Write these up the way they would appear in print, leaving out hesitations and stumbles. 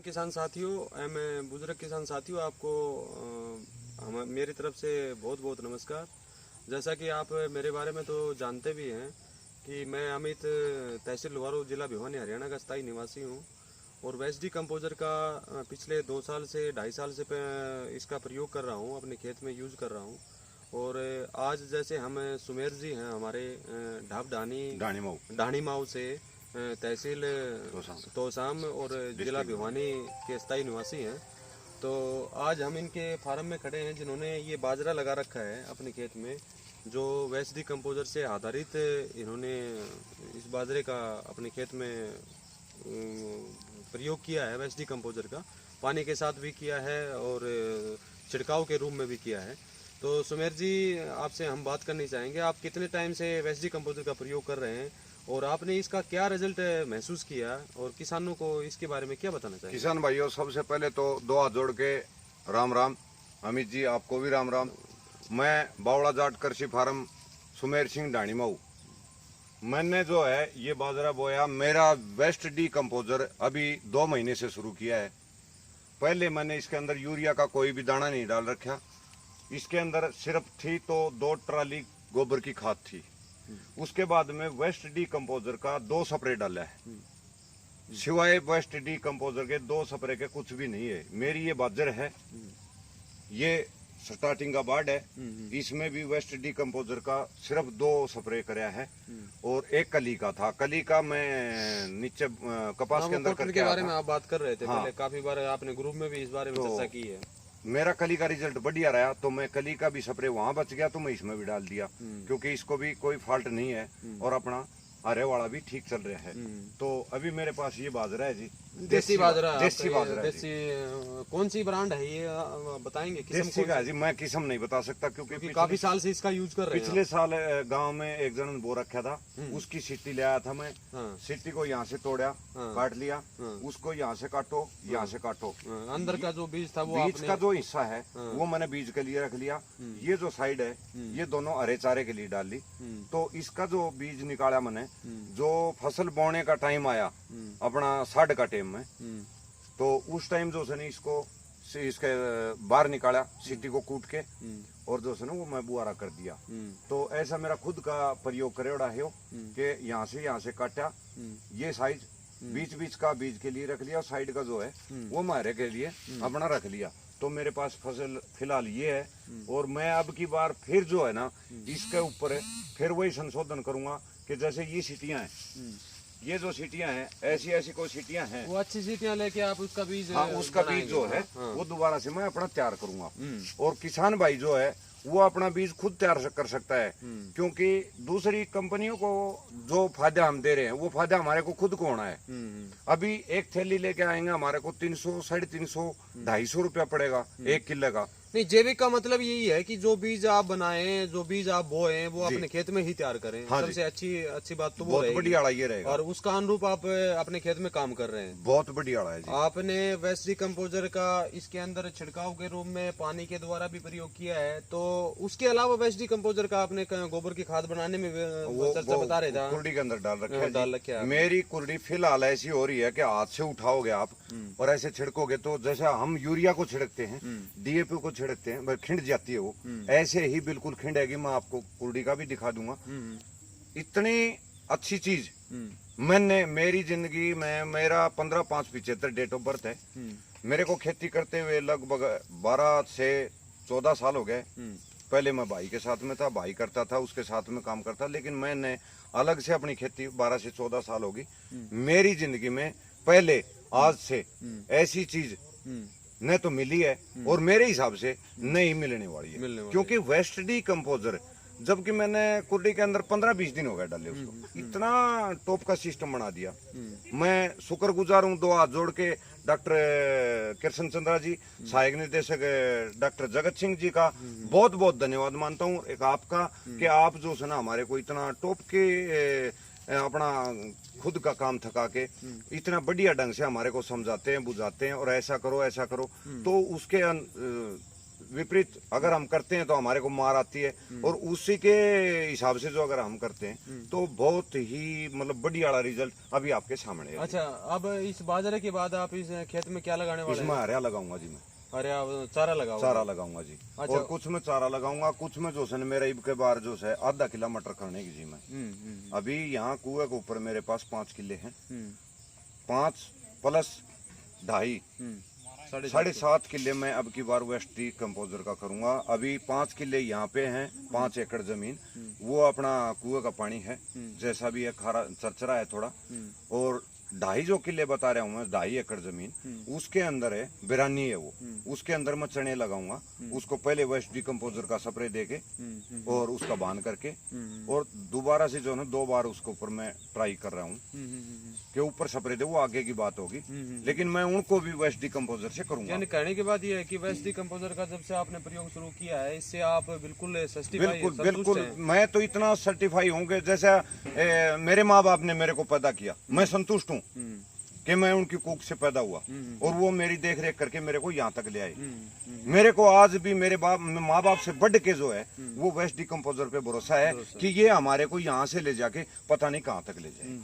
किसान साथियों एवं बुजुर्ग किसान साथियों, आपको मेरी तरफ से बहुत बहुत नमस्कार। जैसा कि आप मेरे बारे में तो जानते भी हैं कि मैं अमित, तहसील लुहारू, जिला भिवानी, हरियाणा का स्थायी निवासी हूं और वेस्डी कंपोजर का पिछले 2 साल से 2.5 साल से इसका प्रयोग कर रहा हूं, अपने खेत में यूज़ कर रहा हूं। और आज जैसे हम सुमेर जी हैं हमारे ढाणी माऊ से, तहसील तोसाम और जिला भिवानी के स्थायी निवासी हैं। तो आज हम इनके फार्म में खड़े हैं जिन्होंने ये बाजरा लगा रखा है अपने खेत में, जो वेस्डी कंपोजर से आधारित इन्होंने इस बाजरे का अपने खेत में प्रयोग किया है। वेस्डी कंपोजर का पानी के साथ भी किया है और छिड़काव के रूप में भी किया है। तो सुमेर जी, आपसे हम बात करनी चाहेंगे, आप कितने टाइम से वेस्डी कंपोजर का प्रयोग कर रहे हैं और आपने इसका क्या रिजल्ट महसूस किया और किसानों को इसके बारे में क्या बताना चाहिए? किसान भाइयों, सबसे पहले तो 2 हाथ जोड़ के राम राम। अमित जी, आपको भी राम राम। मैं बावड़ा जाट कृषि फार्म सुमेर सिंह ढाणी माऊ, मैंने जो है ये बाजरा बोया। मेरा वेस्ट डी कंपोजर अभी 2 महीने से शुरू किया है। पहले मैंने इसके अंदर यूरिया का कोई भी दाना नहीं डाल रखा। इसके अंदर सिर्फ थी तो 2 ट्राली गोबर की खाद थी। उसके बाद में वेस्ट डी कंपोजर का 2 स्प्रे डाला है। सिवाय वेस्ट डी कंपोजर के 2 स्प्रे के कुछ भी नहीं है। मेरी ये बाजर है, ये स्टार्टिंग का बाढ़ है। इसमें भी वेस्ट डी कंपोजर का सिर्फ 2 स्प्रे कराया है और 1 कली का था। कली का मैं नीचे कपास के अंदर करके के बारे में आप बात कर रहे थे। हाँ। पहले काफी बार आपने ग्रुप में भी इस बारे में चर्चा की है। मेरा कली का रिजल्ट बढ़िया रहा, तो मैं कली का भी स्प्रे वहां बच गया तो मैं इसमें भी डाल दिया, क्योंकि इसको भी कोई फॉल्ट नहीं है और अपना हरे वाला भी ठीक चल रहा है। तो अभी मेरे पास ये बाजरा है जी, देसी बाजरा। देसी बाजरा। देसी कौन सी ब्रांड है ये, बताएंगे? देसी का है जी, मैं किस्म नहीं बता सकता क्योंकि काफी साल से इसका यूज कर रहे हैं। पिछले साल गांव में एक जन बो रखा था, उसकी सिट्टी ले आया था मैं। सिट्टी को यहाँ से तोड़ा, काट लिया, उसको यहाँ से काटो, यहाँ से काटो। अंदर का जो बीज था, वो बीज का जो हिस्सा है वो मैंने बीज के लिए रख लिया। ये जो साइड है ये दोनों हरे चारे के लिए डाल ली। तो इसका जो बीज निकाला मैंने, जो फसल बोने का टाइम आया अपना 60 का टाइम में, तो उस टाइम जो है इसको इसके बाहर निकाला, सिट्टी को कूट के, और जो है वो मैं बुआरा कर दिया। तो ऐसा मेरा खुद का प्रयोग करेड़ा है कि यहाँ से काटा, ये साइज बीच बीच का बीज के लिए रख लिया, साइड का जो है वो मारे के लिए अपना रख लिया। तो मेरे पास फसल फिलहाल ये है और मैं अब की बार फिर जो है ना इसके ऊपर फिर वही संशोधन करूंगा कि जैसे ये सीटियां हैं, ये जो सीटियां हैं, ऐसी कोई सीटियां हैं, वो अच्छी सीटियां लेके आप उसका बीज, हाँ, उसका बीज जो है वो दोबारा से मैं अपना तैयार करूंगा। और किसान भाई जो है वो अपना बीज खुद तैयार कर सकता है, क्योंकि दूसरी कंपनियों को जो फायदा हम दे रहे हैं वो फायदा हमारे को खुद को होना है। अभी एक थैली लेके आएंगे हमारे को 300, 350, 250 रुपया पड़ेगा 1 किलो का। नहीं, जैविक का मतलब यही है कि जो बीज आप बनाएं, जो बीज आप बोएं, वो अपने खेत में ही तैयार करें। हाँ, सबसे अच्छी बात तो वो बहुत बढ़िया ये रहेगा और उसका अनुरूप आप अपने खेत में काम कर रहे हैं। बहुत बढ़िया है जी। आपने वेस्डी कंपोजर का इसके अंदर छिड़काव के रूप में पानी के द्वारा भी प्रयोग किया है, तो उसके अलावा वेस्डी कंपोजर का आपने गोबर की खाद बनाने में चर्चा बता रहे थे, कुर्डी के अंदर डाल रखा है। मेरी कुर्डी फिलहाल ऐसी हो रही है कि हाथ से उठाओगे आप और ऐसे छिड़कोगे तो जैसा हम यूरिया को छिड़कते हैं, डीएपी को छिड़कते हैं, खिंड जाती है वो, ऐसे ही बिल्कुल खिंडेगी। मैं आपको कुर्डी का भी दिखा दूंगा। इतनी अच्छी चीज मैंने मेरी जिंदगी में, मेरा 15/5/75 डेट ऑफ बर्थ है। मेरे को खेती करते हुए लगभग 12 से 14 साल हो गए। पहले मैं भाई के साथ में था, भाई करता था, उसके साथ में काम करता, लेकिन मैंने अलग से अपनी खेती 12 से 14 साल होगी। मेरी जिंदगी में पहले आज से ऐसी चीज न तो मिली है और मेरे हिसाब से नहीं मिलने वाली है, क्योंकि वेस्ट डी कंपोजर, जबकि मैंने कुर्डी के अंदर 15-20 दिन हो गए डाले उसको, इतना टॉप का सिस्टम बना दिया। मैं शुक्रगुजार हूँ 2 हाथ जोड़ के डॉक्टर कृष्ण चंद्रा जी, सहायक निदेशक डॉक्टर जगत सिंह जी का बहुत बहुत धन्यवाद मानता हूँ। एक आपका कि आप जो है ना हमारे को इतना टॉप के अपना खुद का काम थका के इतना बढ़िया ढंग से हमारे को समझाते हैं, बुझाते हैं और ऐसा करो ऐसा करो। तो उसके विपरीत अगर हम करते हैं तो हमारे को मार आती है, और उसी के हिसाब से जो अगर हम करते हैं तो बहुत ही मतलब बढ़िया वाला रिजल्ट अभी आपके सामने है। अच्छा, अब इस बाजरे के बाद आप इस खेत में क्या लगाने वाले इसमें हरिया लगाऊंगा जी, मैं अरे आप चारा लगाओ? चारा लगाऊंगा जी। अच्छा। और कुछ में चारा लगाऊंगा, कुछ में जो है मेरा इब के बार जो है आधा किला मटर करने की जी मैं। अभी यहाँ कुएं के ऊपर मेरे पास 5 किले हैं, 5 प्लस 2.5 7.5 किले में अब की बार वेस्ट डी कंपोजर का करूंगा। अभी 5 किले यहाँ पे हैं, 5 एकड़ जमीन, वो अपना कुएं का पानी है, जैसा भी है खारा चरचरा है थोड़ा। और 2.5 जो किले बता रहा हूँ मैं, 2.5 एकड़ जमीन, उसके अंदर है बिरानी है वो, उसके अंदर मैं चने लगाऊंगा। उसको पहले वेस्ट डी कंपोजर का स्प्रे देके और उसका बांध करके, और दोबारा से जो है 2 बार उसके ऊपर मैं ट्राई कर रहा हूँ कि ऊपर स्प्रे दे, वो आगे की बात होगी। लेकिन मैं उनको भी वेस्ट डी कंपोजर से करूंगा। यानी कहने की बात ये है कि वेस्ट डी कंपोजर का जब से आपने प्रयोग शुरू किया है, इससे आप बिल्कुल बिल्कुल मैं तो इतना सर्टिफाई हूँ कि जैसा मेरे माँ बाप ने मेरे को पैदा किया, मैं संतुष्ट हूँ कि मैं उनकी कुख से पैदा हुआ, और वो मेरी देख रेख करके मेरे को यहाँ तक ले आए। मेरे को आज भी मेरे माँ बाप से बढ़ के जो है वो वेस्ट डी कंपोजर पे भरोसा है कि ये हमारे को यहाँ से ले जाके पता नहीं कहाँ तक ले जाए,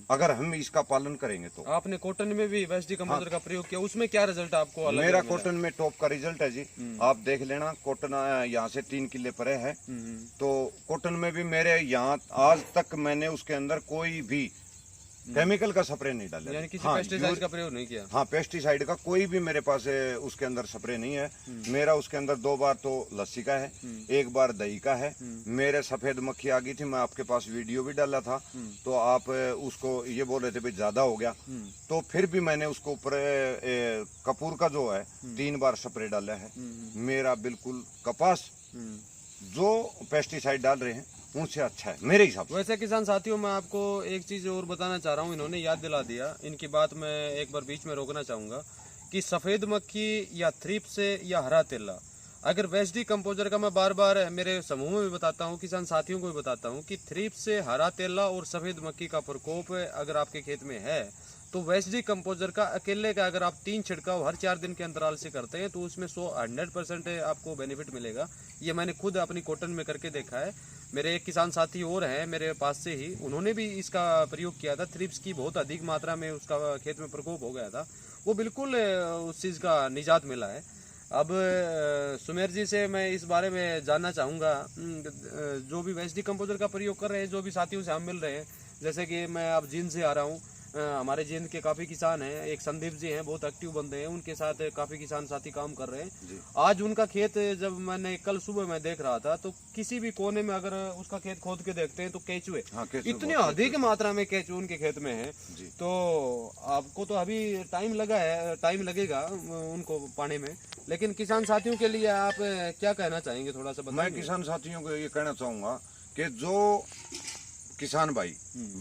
अगर हम इसका पालन करेंगे तो। आपने कॉटन में भी वेस्ट डी कंपोजर का प्रयोग किया, उसमें क्या रिजल्ट आपको अलग मेरा कॉटन में टॉप का रिजल्ट है जी। आप देख लेना, कॉटन यहाँ से 3 किले परे है, तो कॉटन में भी मेरे यहाँ आज तक मैंने उसके अंदर कोई भी केमिकल का स्प्रे नहीं डाला, यानी किसी पेस्टिसाइड का प्रयोग नहीं किया। हाँ, पेस्टिसाइड का कोई भी मेरे पास उसके अंदर स्प्रे नहीं है। मेरा उसके अंदर 2 बार तो लस्सी का है, 1 बार दही का है। मेरे सफेद मक्खी आ गई थी, मैं आपके पास वीडियो भी डाला था, तो आप उसको ये बोल रहे थे भाई ज्यादा हो गया, तो फिर भी मैंने उसको ऊपर कपूर का जो है 3 बार स्प्रे डाला है। मेरा बिल्कुल कपास जो पेस्टिसाइड डाल रहे हैं उनसे अच्छा है मेरे हिसाब से। वैसे किसान साथियों, मैं आपको एक चीज और बताना चाह रहा हूँ, इन्होंने याद दिला दिया, इनकी बात मैं एक बार बीच में रोकना चाहूंगा कि सफेद मक्खी या थ्रिप्स या हरा तेला, अगर वेस्ट डी कंपोजर का मैं बार बार मेरे समूह में भी बताता हूँ, किसान साथियों को भी बताता हूँ कि थ्रिप्स से हरा तेला और सफेद मक्खी का प्रकोप अगर आपके खेत में है तो वेस्ट डी कंपोजर का अकेले का अगर आप 3 छिड़काव हर 4 दिन के अंतराल से करते हैं तो उसमें 100% आपको बेनिफिट मिलेगा। ये मैंने खुद अपनी कॉटन में करके देखा है। मेरे एक किसान साथी और हैं मेरे पास से ही, उन्होंने भी इसका प्रयोग किया था। थ्रिप्स की बहुत अधिक मात्रा में उसका खेत में प्रकोप हो गया था, वो बिल्कुल उस चीज़ का निजात मिला है। अब सुमेर जी से मैं इस बारे में जानना चाहूँगा, जो भी वेस्ट डी कंपोजर का प्रयोग कर रहे हैं, जो भी साथियों से हम मिल रहे हैं, जैसे कि मैं अब जींद से आ रहा हूँ, हमारे जींद के काफ़ी किसान हैं, एक संदीप जी हैं, बहुत एक्टिव बंदे हैं, उनके साथ काफ़ी किसान साथी काम कर रहे हैं। आज उनका खेत जब मैंने कल सुबह मैं देख रहा था, तो किसी भी कोने में अगर उसका खेत खोद के देखते हैं तो केचुए, इतनी अधिक मात्रा में केचुए उनके खेत में है। तो आपको तो अभी टाइम लगेगा उनको पाने में, लेकिन किसान साथियों के लिए आप क्या कहना चाहेंगे, थोड़ा सा बताइए। मैं किसान साथियों को ये कहना चाहूँगा कि जो किसान भाई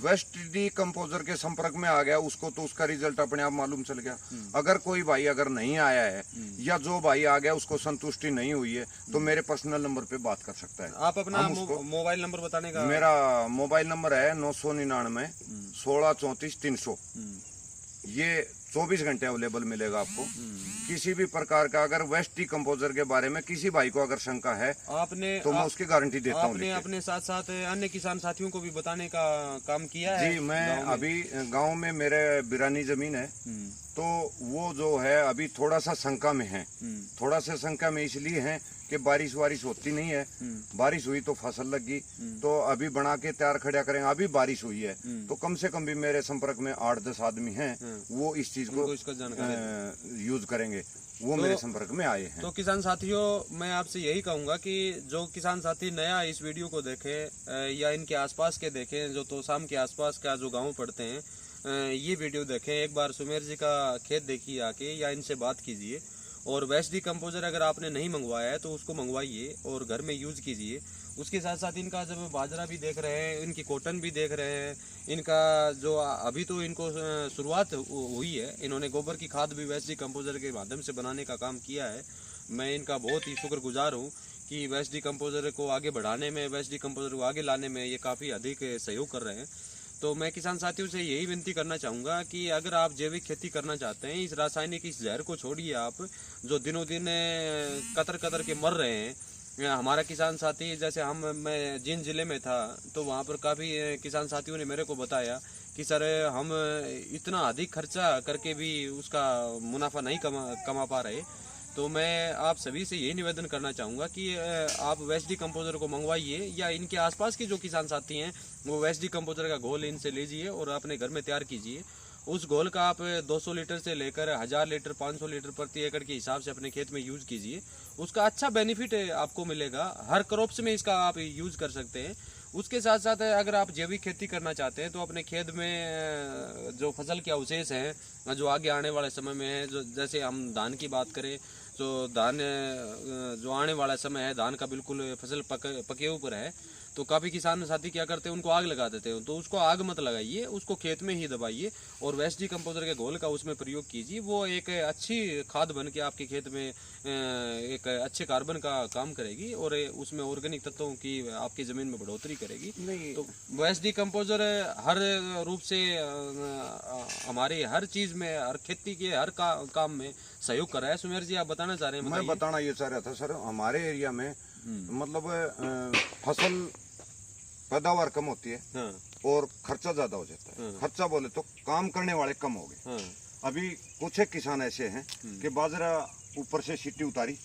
वेस्ट डी कंपोजर के संपर्क में आ गया, उसको तो उसका रिजल्ट अपने आप मालूम चल गया। अगर कोई भाई अगर नहीं आया है या जो भाई आ गया उसको संतुष्टि नहीं हुई है तो मेरे पर्सनल नंबर पे बात कर सकता है। आप अपना मोबाइल नंबर बताने का? मेरा मोबाइल नंबर है 999 16 34 300। ये 24 घंटे अवेलेबल मिलेगा आपको। किसी भी प्रकार का अगर वेस्ट डी कंपोजर के बारे में किसी भाई को अगर शंका है आपने तो मैं उसकी गारंटी देता हूँ। आपने अपने साथ साथ अन्य किसान साथियों को भी बताने का काम किया है? जी, मैं अभी गांव में मेरे बिरानी जमीन है, तो वो जो है अभी थोड़ा सा शंका में है। थोड़ा सा शंका में इसलिए है कि बारिश होती नहीं है। बारिश हुई तो फसल लग गई, तो अभी बना के तैयार खड़ा करेंगे। अभी बारिश हुई है तो कम से कम भी मेरे संपर्क में 8-10 आदमी हैं, वो इस चीज को यूज करेंगे, वो मेरे संपर्क में आए हैं। तो किसान साथियों, मैं आपसे यही कहूंगा कि जो किसान साथी नया इस वीडियो को देखें या इनके आसपास के देखें, जो तोसाम के आसपास का जो गाँव पड़ते हैं, ये वीडियो देखें, एक बार सुमेर जी का खेत देखिए आके या इनसे बात कीजिए। और वेस्ट डी कंपोजर अगर आपने नहीं मंगवाया है तो उसको मंगवाइए और घर में यूज कीजिए। उसके साथ साथ इनका जब बाजरा भी देख रहे हैं, इनकी कॉटन भी देख रहे हैं, इनका जो अभी तो इनको शुरुआत हुई है, इन्होंने गोबर की खाद भी वेस्ट डी कंपोजर के माध्यम से बनाने का काम किया है। मैं इनका बहुत ही शुक्रगुजार हूँ कि वेस्ट डी कंपोजर को आगे बढ़ाने में, वेस्ट डी कंपोजर को आगे लाने में ये काफ़ी अधिक सहयोग कर रहे हैं। तो मैं किसान साथियों से यही विनती करना चाहूँगा कि अगर आप जैविक खेती करना चाहते हैं, इस रासायनिक इस जहर को छोड़िए आप, जो दिनों दिन कतर कतर के मर रहे हैं। हमारा किसान साथी जैसे मैं जिन जिले में था तो वहाँ पर काफ़ी किसान साथियों ने मेरे को बताया कि सर हम इतना अधिक खर्चा करके भी उसका मुनाफा नहीं कमा पा रहे। तो मैं आप सभी से यही निवेदन करना चाहूँगा कि आप वेस्ट डिकम्पोजर को मंगवाइए, या इनके आसपास के जो किसान साथी हैं वो वेस्ट डिकम्पोजर का घोल इनसे लीजिए और अपने घर में तैयार कीजिए। उस घोल का आप 200 लीटर से लेकर 1000 लीटर 500 लीटर प्रति एकड़ के हिसाब से अपने खेत में यूज कीजिए। उसका अच्छा बेनिफिट आपको मिलेगा, हर क्रॉप्स में इसका आप यूज कर सकते हैं। उसके साथ साथ अगर आप जैविक खेती करना चाहते हैं तो अपने खेत में जो फसल के अवशेष हैं जो आगे आने वाले समय में है, जो जैसे हम धान की बात करें तो धान जो आने वाला समय है, धान का बिल्कुल फसल पके ऊपर है, तो काफ़ी किसान साथी क्या करते हैं, उनको आग लगा देते हैं। तो उसको आग मत लगाइए, उसको खेत में ही दबाइए और वेस्ट डिकम्पोजर के घोल का उसमें प्रयोग कीजिए। वो एक अच्छी खाद बन के आपके खेत में एक अच्छे कार्बन का काम करेगी और उसमें ऑर्गेनिक तत्वों की आपकी ज़मीन में बढ़ोतरी करेगी। तो वेस्ट डिकम्पोजर हर रूप से हमारी हर चीज़ में, हर खेती के हर काम में सहयोग कर रहा है। सुमेर जी, आप बताना चाह रहे हैं? मैं बताना ये चाह रहा था सर, हमारे एरिया में मतलब फसल पैदावार कम होती है। हाँ। और खर्चा ज्यादा हो जाता है। हाँ। खर्चा बोले तो काम करने वाले कम हो गए। हाँ। अभी कुछ एक किसान ऐसे हैं कि बाजरा ऊपर से सीटी उतारी,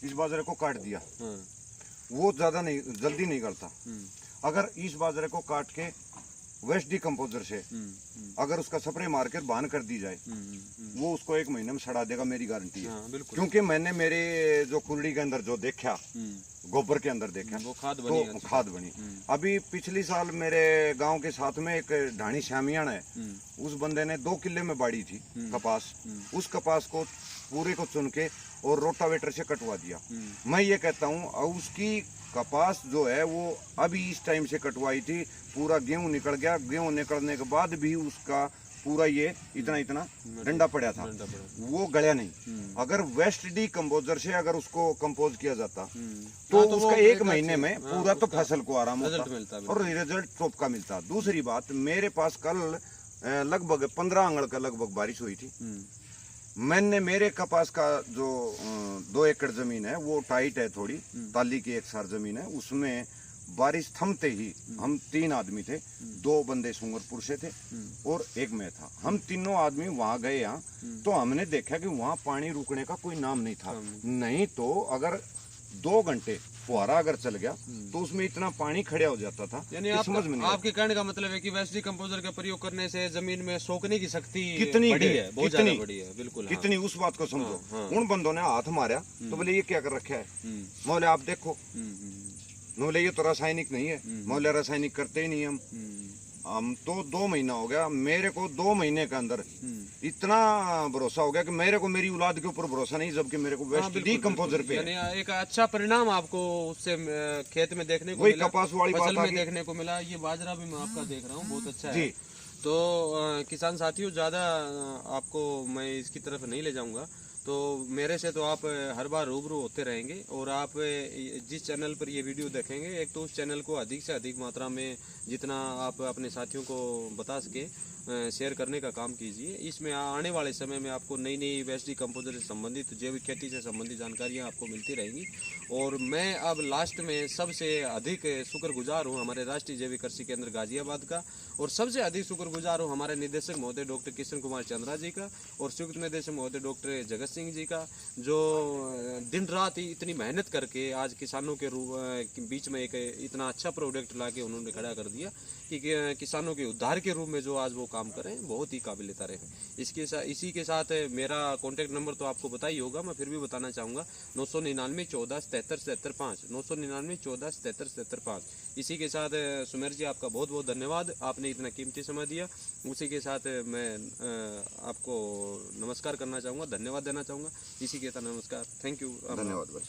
इस बाजरे को काट दिया, वो ज्यादा नहीं, जल्दी नहीं गलता। अगर इस बाजरे को काट के वेस्ट डिकम्पोजर से अगर उसका स्प्रे मार कर बांध कर दी जाए, वो उसको 1 महीने में सड़ा देगा, मेरी गारंटी है। हाँ, क्योंकि मैंने मेरे जो कुंडी के अंदर जो देखा, गोबर के अंदर देखा, वो खाद बनी। अभी पिछली साल मेरे गांव के साथ में एक ढाणी श्यामियान है, उस बंदे ने 2 किले में बाड़ी थी कपास, उस कपास को पूरे को चुन के और रोटावेटर से कटवा दिया। मैं ये कहता हूँ उसकी कपास जो है वो अभी इस टाइम से कटवाई थी, पूरा गेहूं निकल गया, गेहूं निकलने के बाद भी उसका पूरा ये इतना डंडा पड़ा था, वो गया नहीं। अगर वेस्ट डिकम्पोजर से अगर उसको कंपोज किया जाता तो उसका 1 महीने में पूरा तो फसल को आराम होता और रिजल्ट टॉप का मिलता। दूसरी बात, मेरे पास कल लगभग 15 अंगड़ का लगभग बारिश हुई थी। मैंने मेरे कपास का जो 2 एकड़ जमीन है वो टाइट है, थोड़ी ताली की एक सार जमीन है, उसमें बारिश थमते ही हम 3 आदमी थे, 2 बंदे सुंगरपुर से थे और एक मैं था। हम तीनों आदमी वहां गए यहाँ, तो हमने देखा कि वहां पानी रुकने का कोई नाम नहीं था। नहीं तो अगर 2 घंटे फुहारा अगर चल गया तो उसमें इतना पानी खड़ा हो जाता था। यानी समझ में नहीं। आपके कहने का मतलब है कि वेस्ट डिकम्पोजर का प्रयोग करने से जमीन में सोखने की शक्ति कितनी बड़ी है, बहुत ज्यादा बड़ी है। बिल्कुल कितनी, उस बात को समझो। उन बंदों ने हाथ मारा तो बोले ये क्या कर रखा है, बोले आप देखो, बोले ये तो रासायनिक नहीं है, बोले रासायनिक करते ही नहीं हम तो 2 महीना हो गया, मेरे को 2 महीने के अंदर इतना भरोसा हो गया कि मेरे को मेरी औलाद के ऊपर भरोसा नहीं, जबकि मेरे को वेस्ट डिकम्पोजर पे एक अच्छा परिणाम आपको उससे खेत में देखने को मिला, कपास वाली फसल में देखने को मिला। ये बाजरा भी मैं आपका देख रहा हूँ, बहुत अच्छा है। तो किसान साथियों, ज्यादा आपको मैं इसकी तरफ नहीं ले जाऊंगा, तो मेरे से तो आप हर बार रूबरू होते रहेंगे और आप जिस चैनल पर ये वीडियो देखेंगे, एक तो उस चैनल को अधिक से अधिक मात्रा में जितना आप अपने साथियों को बता सके शेयर करने का काम कीजिए। इसमें आने वाले समय में आपको नई नई वेस्ट डिकम्पोजर से संबंधित, जैविक खेती से संबंधित जानकारियाँ आपको मिलती रहेंगी। और मैं अब लास्ट में सबसे अधिक शुक्रगुजार हूँ हमारे राष्ट्रीय जैविक कृषि केंद्र गाजियाबाद का, और सबसे अधिक शुक्रगुजार हूँ हमारे निदेशक महोदय डॉक्टर किशन कुमार चंद्रा जी का और संयुक्त निदेशक महोदय डॉक्टर जगत सिंह जी का, जो दिन रात इतनी मेहनत करके आज किसानों के बीच में एक इतना अच्छा प्रोडक्ट ला के उन्होंने खड़ा कर दिया कि किसानों के उद्धार के रूप में जो आज वो काम करें, बहुत ही काबिल तारीफ है। इसी के साथ मेरा कॉन्टैक्ट नंबर तो आपको पता ही होगा, मैं फिर भी बताना चाहूँगा, 999 14 77 77 5, 999 14 77 77 5। इसी के साथ सुमेर जी, आपका बहुत बहुत धन्यवाद, आपने इतना कीमती समय दिया। उसी के साथ मैं आपको नमस्कार करना चाहूँगा, धन्यवाद देना चाहूँगा। इसी के साथ नमस्कार, थैंक यू, धन्यवाद।